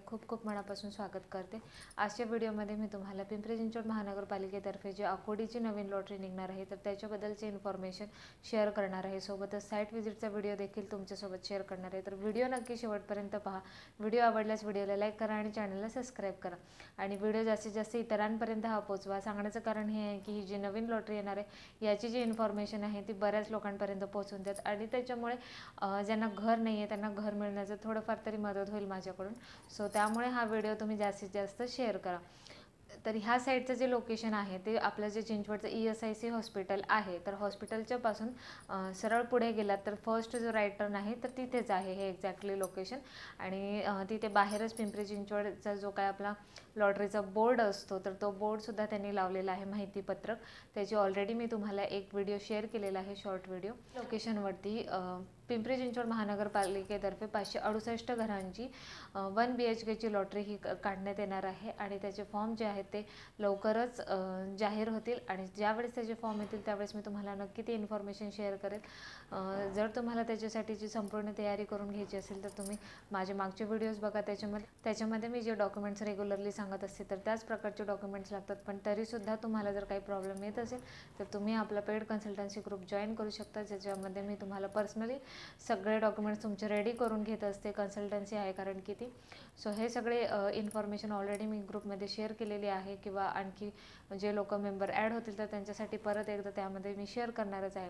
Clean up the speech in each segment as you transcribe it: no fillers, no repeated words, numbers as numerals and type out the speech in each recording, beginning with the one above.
खूप खूप मनापासून स्वागत करते। आजच्या व्हिडिओमध्ये मी तुम्हाला पिंपरी चिंचवड महानगरपालिकेतर्फे जे आकोडीची नवीन लॉटरी निघणार आहे तर त्याच्याबद्दलची इन्फॉर्मेशन शेअर करणार आहे। सोबतच साइट व्हिजिटचा व्हिडिओ देखील तुमच्यासोबत शेअर करणार आहे। तर व्हिडिओ नक्की शेवटपर्यंत पहा। व्हिडिओ आवडल्यास व्हिडिओला लाईक करा आणि चॅनलला सबस्क्राईब करा आणि व्हिडिओ जास्तीत जास्त इतरांपर्यंत पोहोचवा। सांगण्याचं कारण हे आहे की ही जी नवीन लॉटरी येणार आहे याची जी इन्फॉर्मेशन आहे ती बऱ्याच लोकांपर्यंत पोहोचून देत आणि त्याच्यामुळे ज्यांना घर नाही आहे त्यांना घर मिळण्याचं थोडंफार तरी मदत होईल माझ्याकडून। सो त्यामुळे हा व्हिडिओ तुम्ही जास्तीत जास्त शेअर करा। तर ह्या साईडचं जे लोकेशन आहे ते आपलं जे चिंचवडचं ESIC हॉस्पिटल आहे तर हॉस्पिटलच्या पासून सरळ पुढे गेलात तर फर्स्ट जो राईट टर्न आहे तर तिथेच आहे हे एक्झॅक्टली लोकेशन। आणि तिथे बाहेरच पिंपरी चिंचवडचा जो काय आपला लॉटरीचा बोर्ड असतो तर तो बोर्डसुद्धा त्यांनी लावलेला आहे माहितीपत्रक। त्याची ऑलरेडी मी तुम्हाला एक व्हिडिओ शेअर केलेला आहे शॉर्ट व्हिडिओ। लोकेशनवरती पिंपरी चिंचवड महानगरपालिकेतर्फे 568 घरांची 1 BHK लॉटरी ही काढण्यात येणार आहे आणि त्याचे फॉर्म जे आहेत ते लवकरच जाहीर होतील आणि ज्यावेळेस त्याचे फॉर्म येतील त्यावेळेस मी तुम्हाला नक्की ती इन्फॉर्मेशन शेअर करेल। जर तुम्हाला त्याच्यासाठीची संपूर्ण तयारी करून घ्यायची असेल तर तुम्ही माझे मागचे व्हिडिओज बघा। त्याच्यामध्ये मी जे डॉक्युमेंट्स रेग्युलरली सांगत असते तर त्याच प्रकारचे डॉक्युमेंट्स लागतात। पण तरीसुद्धा तुम्हाला जर काही प्रॉब्लेम येत असेल तर तुम्ही आपला पेड कन्सल्टन्सी ग्रुप जॉईन करू शकता, ज्याच्यामध्ये मी तुम्हाला पर्सनली सगळे डॉक्युमेंट्स तुमचे रेडी करून घेत असते। कन्सल्टन्सी आहे कारण की ती सो हे सगळे इन्फॉर्मेशन ऑलरेडी मी ग्रुपमध्ये शेअर केलेली आहे किंवा आणखी जे लोक मेंबर ॲड होतील तर त्यांच्यासाठी परत एकदा त्यामध्ये मी शेअर करणारच आहे।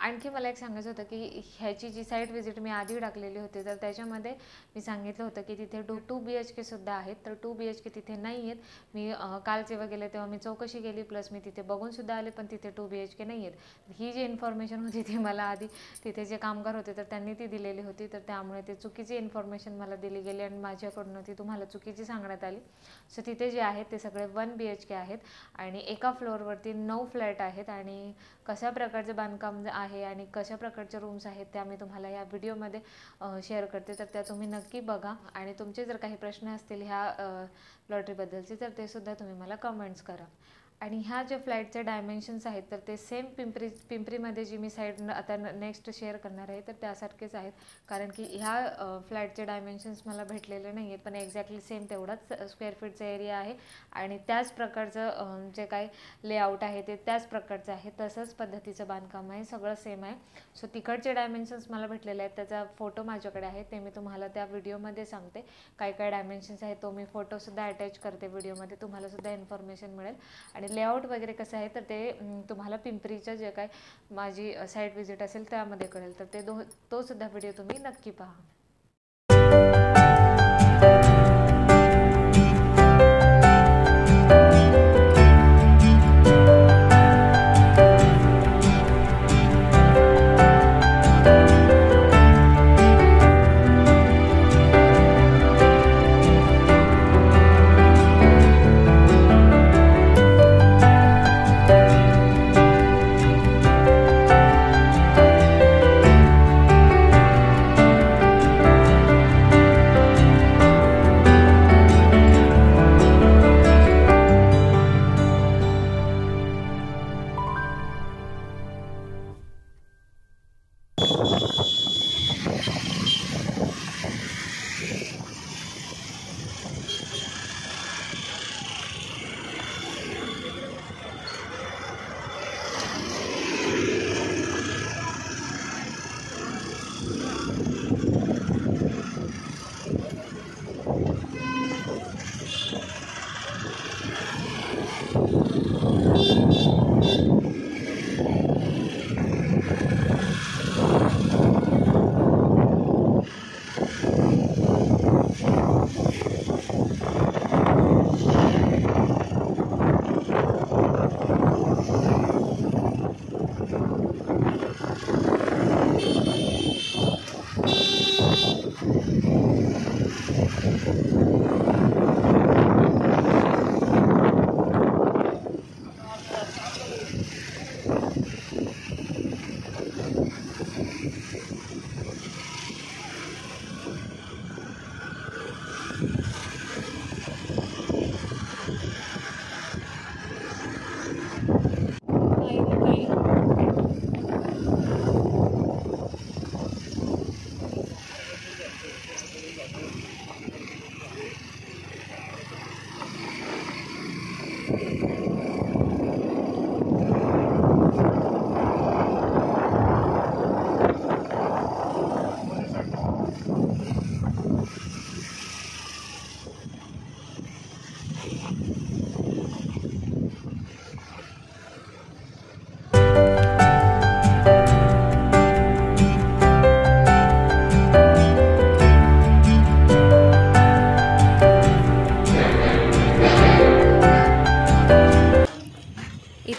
आणखी मला एक सांगायचं होतं की ह्याची जी साईट व्हिजिट मी आधी टाकलेली होती तर त्याच्यामध्ये मी सांगितलं होतं की तिथे 2 BHK सुद्धा आहेत तर 2 BHK तिथे नाही आहेत। मी काल जेव्हा गेले तेव्हा मी चौकशी केली प्लस मी तिथे बघून सुद्धा आले पण तिथे 2 BHK नाही आहेत। ही जी इन्फॉर्मेशन होती ती मला आधी तिथे जे कामगार होते तर त्यांनी ती दिलेली होती तर त्यामुळे ते चुकीची इन्फॉर्मेशन मला दिली गेली आणि माझ्याकडून ती तुम्हाला चुकीची सांगण्यात आली। सो तिथे जे आहेत ते सगळे 1 BHK आहेत आणि एका फ्लोअरवरती 9 फ्लॅट आहेत आणि कशा प्रकारचं बांधकाम आहे आणि कशा प्रकारचे रूम्स आहेत त्या मी तुम्हाला या व्हिडिओमध्ये शेअर करते तर त्या तुम्ही नक्की बघा आणि तुमचे जर काही प्रश्न असतील ह्या लॉटरीबद्दलचे तर ते सुद्धा तुम्ही मला कमेंट्स करा। आणि ह्या जे फ्लॅटचे डायमेन्शन्स आहेत तर ते सेम पिंपरीमध्ये जी मी साईड आता नेक्स्ट शेअर करणार आहे तर त्यासारखेच आहेत कारण की ह्या फ्लॅटचे डायमेन्शन्स मला भेटलेले नाही आहेत पण एक्झॅक्टली सेम तेवढाच स्क्वेअर फीटचा एरिया आहे आणि त्याच प्रकारचं जे काही लेआउट आहे ते त्याच प्रकारचं आहे, तसंच पद्धतीचं बांधकाम आहे, सगळं सेम आहे। सो तिकडचे डायमेन्शन्स मला भेटलेले आहेत त्याचा फोटो माझ्याकडे आहे ते मी तुम्हाला त्या व्हिडिओमध्ये सांगते। काय काय डायमेन्शन्स आहेत तो मी फोटोसुद्धा अटॅच करते व्हिडिओमध्ये, तुम्हाला सुद्धा इन्फॉर्मेशन मिळेल। आणि लेआउट वगैरे कसं आहे तर ते तुम्हाला पिंपरीचं जे काय माझी साईट व्हिजिट असेल त्यामध्ये कळेल तर तो सुद्धा व्हिडिओ तुम्ही नक्की पहा।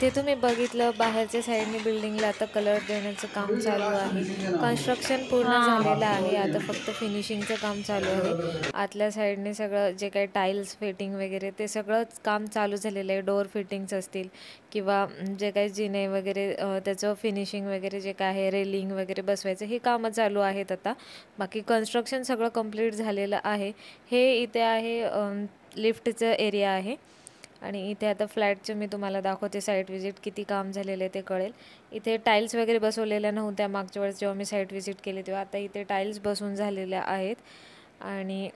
इथे तुम्ही बघितलं बाहेरच्या साईडने बिल्डिंगला आता कलर देण्याचं काम चालू आहे. कन्स्ट्रक्शन पूर्ण झालेलं आहे, आता फक्त फिनिशिंगचं काम चालू आहे. आतल्या साईडने सगळं जे काही टाईल्स फिटिंग वगैरे ते सगळंच काम चालू झालेलं आहे. डोअर फिटिंग्स असतील किंवा जे काही जिने वगैरे त्याचं फिनिशिंग वगैरे जे काय आहे, रेलिंग वगैरे बसवायचं हे कामं चालू आहेत आता. बाकी कन्स्ट्रक्शन सगळं कंप्लीट झालेलं आहे. हे इथे आहे लिफ्टचं एरिया आहे आणि इथे आता फ्लॅटचं मी तुम्हाला दाखवते साईट व्हिजिट किती काम झालेलं आहे ते कळेल. इथे टाईल्स वगैरे बसवलेल्या नव्हत्या मागच्या वेळेस जेव्हा मी साईट व्हिजिट केली तेव्हा. आता इथे टाईल्स बसवून झालेल्या आहेत आणि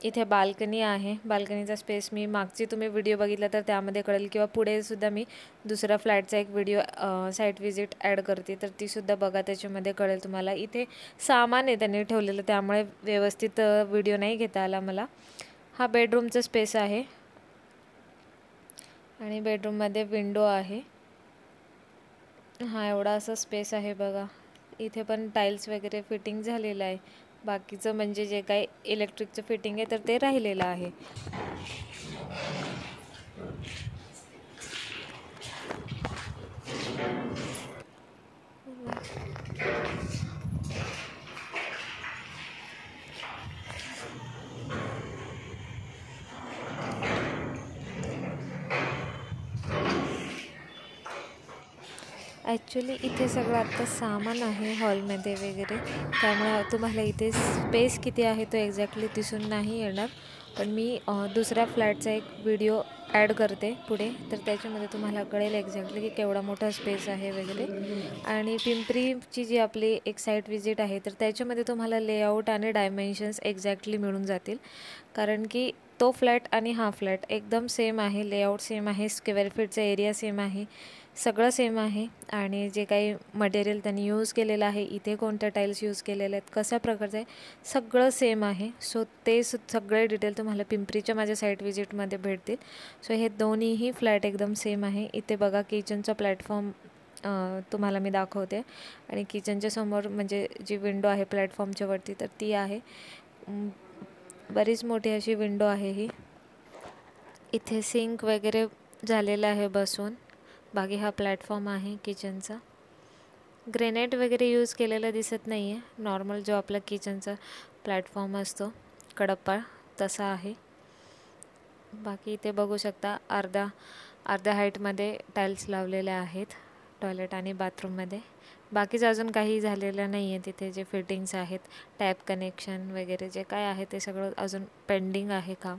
इथे बाल्कनी आहे. बाल्कनीचा स्पेस मी मागची तुम्ही व्हिडिओ बघितला तर त्यामध्ये कळेल किंवा पुढे सुद्धा मी दुसरा फ्लॅटचा एक व्हिडिओ साईट व्हिजिट ॲड करते तर तीसुद्धा बघा, त्याच्यामध्ये कळेल तुम्हाला. इथे सामान आहे त्यांनी ठेवलेलं त्यामुळे व्यवस्थित व्हिडिओ नाही घेता आला मला. हा बेडरूमचा स्पेस आहे आणि बेडरूममध्ये विंडो आहे. हा एवढा असा स्पेस आहे बघा. इथे पण टाईल्स वगैरे फिटिंग झालेलं आहे. बाकीचं म्हणजे जे काही इलेक्ट्रिकचं फिटिंग आहे तर ते राहिलेलं आहे. ॲक्च्युली इथे सगळं आत्ता सामान आहे हॉलमध्ये वगैरे, त्यामुळे तुम्हाला इथे स्पेस किती आहे तो एक्झॅक्टली दिसून नाही येणार. पण मी दुसऱ्या फ्लॅटचा एक व्हिडिओ ॲड करते पुढे, तर त्याच्यामध्ये तुम्हाला कळेल एक्झॅक्टली की केवढा मोठा स्पेस आहे वगैरे. आणि पिंपरीची जी आपली एक साईट व्हिजिट आहे तर त्याच्यामध्ये तुम्हाला लेआउट आणि डायमेन्शन्स एक्झॅक्टली मिळून जातील, कारण की तो फ्लॅट आणि हा फ्लॅट एकदम सेम आहे. लेआउट सेम आहे, स्क्वेअर फीटचा एरिया सेम आहे, सगळं सेम आहे. आणि जे काही मटेरियल त्यांनी यूज केलेलं आहे, इथे कोणत्या टाईल्स यूज केलेल्या आहेत, कशा प्रकारचं आहे, सगळं सेम आहे. सो ते सगळे डिटेल तुम्हाला पिंपरीच्या माझ्या साईट व्हिजिटमध्ये भेटतील. सो हे दोन्हीही फ्लॅट एकदम सेम आहे. इथे बघा किचनचा प्लॅटफॉर्म तुम्हाला मी दाखवते आणि किचनच्या समोर म्हणजे जी विंडो आहे प्लॅटफॉर्मच्या वरती तर ती आहे. बरीच मोठी अशी विंडो आहे ही. इथे सिंक वगैरे झालेलं आहे बसून. बाकी हा प्लॅटफॉर्म आहे किचनचा. ग्रेनाइट वगैरे यूज केलेला दिसत नाही आहे. नॉर्मल जो आपला किचनचा प्लॅटफॉर्म असतो कडप्पा तसा आहे. बाकी इथे बघू शकता अर्ध्या हाईटमध्ये टाईल्स लावलेल्या आहेत टॉयलेट आणि बाथरूममध्ये. बाकीचं अजून काही झालेलं नाही आहे. तिथे जे फिटिंग्स आहेत, टॅप कनेक्शन वगैरे जे काय आहे ते सगळं अजून पेंडिंग आहे काम.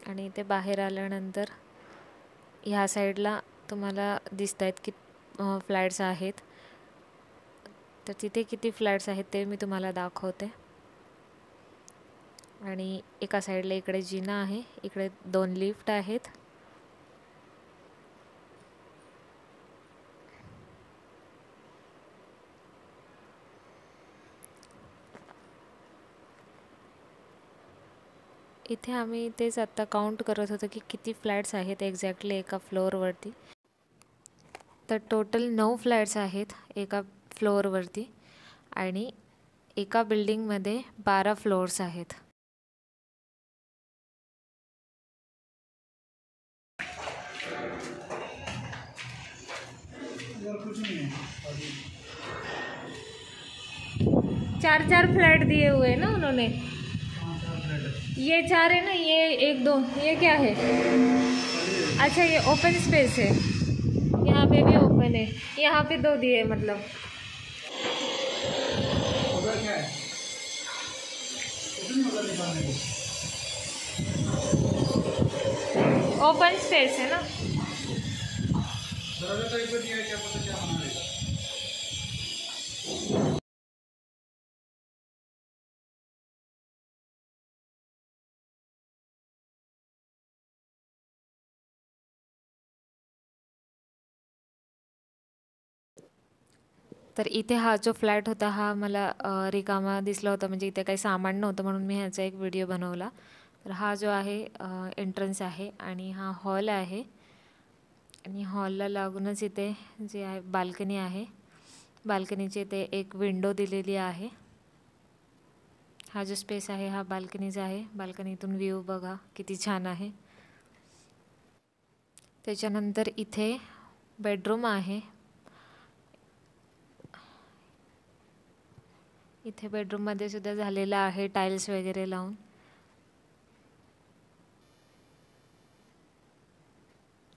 आणि इथे बाहेर आल्यानंतर ह्या साईडला तुम्हाला दिसत आहेत की फ्लॅट्स आहेत, तर तिथे किती फ्लॅट्स आहेत ते मी तुम्हाला दाखवते. आणि एका साईडला इकडे जिना आहे, इकडे 2 लिफ्ट आहेत. इथे आम्ही तेच आत्ता काउंट करत होतो की किती फ्लॅट्स आहेत एक्झॅक्टली एका फ्लोअरवरती. तर टोटल 9 फ्लॅट्स आहेत एका फ्लोअरवरती आणि एका बिल्डिंगमध्ये 12 फ्लोअर्स आहेत. चार फ्लैट दिए हुए हैं ना उन्होंने. ये 4 है ना, ये 1 2 ये क्या है? अच्छा ये ओपन स्पेस है, यहाँ पे भी ओपन है, यहाँ पे 2 दिए मतलब. ओपन स्पेस है ना. तर इथे हा जो फ्लॅट होता हा मला रिकामा दिसला होता, म्हणजे इथे काही सामान नव्हतं म्हणून मी ह्याचा एक व्हिडिओ बनवला. तर हा जो आहे एंट्रन्स आहे आणि हा हॉल आहे आणि हॉलला लागूनच इथे जे आहे बाल्कनी आहे. बाल्कनीचे इथे एक विंडो दिलेली आहे. हा जो स्पेस आहे हा बाल्कनीचा आहे. बाल्कनीतून व्ह्यू बघा किती छान आहे. त्याच्यानंतर इथे बेडरूम आहे. इथे बेडरूममध्ये सुद्धा झालेलं आहे टाइल्स वगैरे लावून.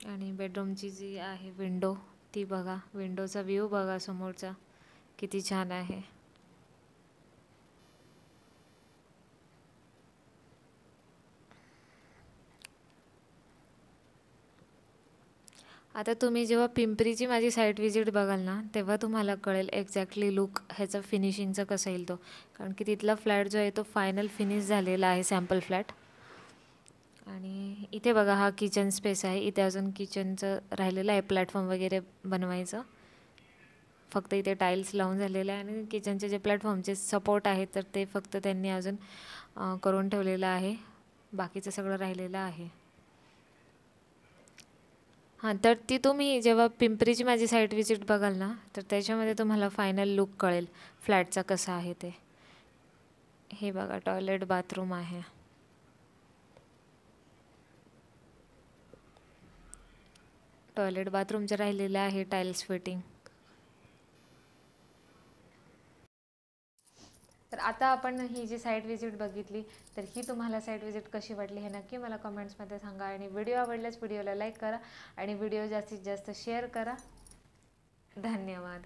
आणि बेडरूमची जी आहे विंडो ती बघा, विंडोचा व्ह्यू बघा समोरचा किती छान आहे. आता तुम्ही जेव्हा पिंपरीची माझी साईट व्हिजिट बघाल ना, तेव्हा तुम्हाला कळेल एक्झॅक्टली लुक ह्याचा फिनिशिंगचा कसा येईल तो. कारण की तिथला फ्लॅट जो आहे तो फायनल फिनिश झालेला आहे, सॅम्पल फ्लॅट. आणि इथे बघा हा किचन स्पेस आहे. इथे अजून किचनचं राहिलेलं आहे प्लॅटफॉर्म वगैरे बनवायचं. फक्त इथे टाईल्स लावून झालेलं आहे आणि किचनचे जे प्लॅटफॉर्मचे सपोर्ट आहेत तर ते फक्त त्यांनी अजून करून ठेवलेलं आहे. बाकीचं सगळं राहिलेलं आहे. हां, तर ती तुम्ही जेव्हा पिंपरीची माझी साईट व्हिजिट बघाल ना, तर त्याच्यामध्ये तुम्हाला फायनल लुक कळेल फ्लॅटचा कसा आहे ते. हे बघा टॉयलेट बाथरूम आहे. टॉयलेट बाथरूमचं राहिलेलं आहे टाइल्स फिटिंग. तर आता आपण ही जी साईट व्हिजिट बघितली, तर ही तुम्हाला साईट व्हिजिट कशी वाटली हे नक्की मला कमेंट्समध्ये सांगा. आणि व्हिडिओ आवडल्यास व्हिडिओला लाईक करा आणि व्हिडिओ जास्तीत जास्त शेअर करा. धन्यवाद.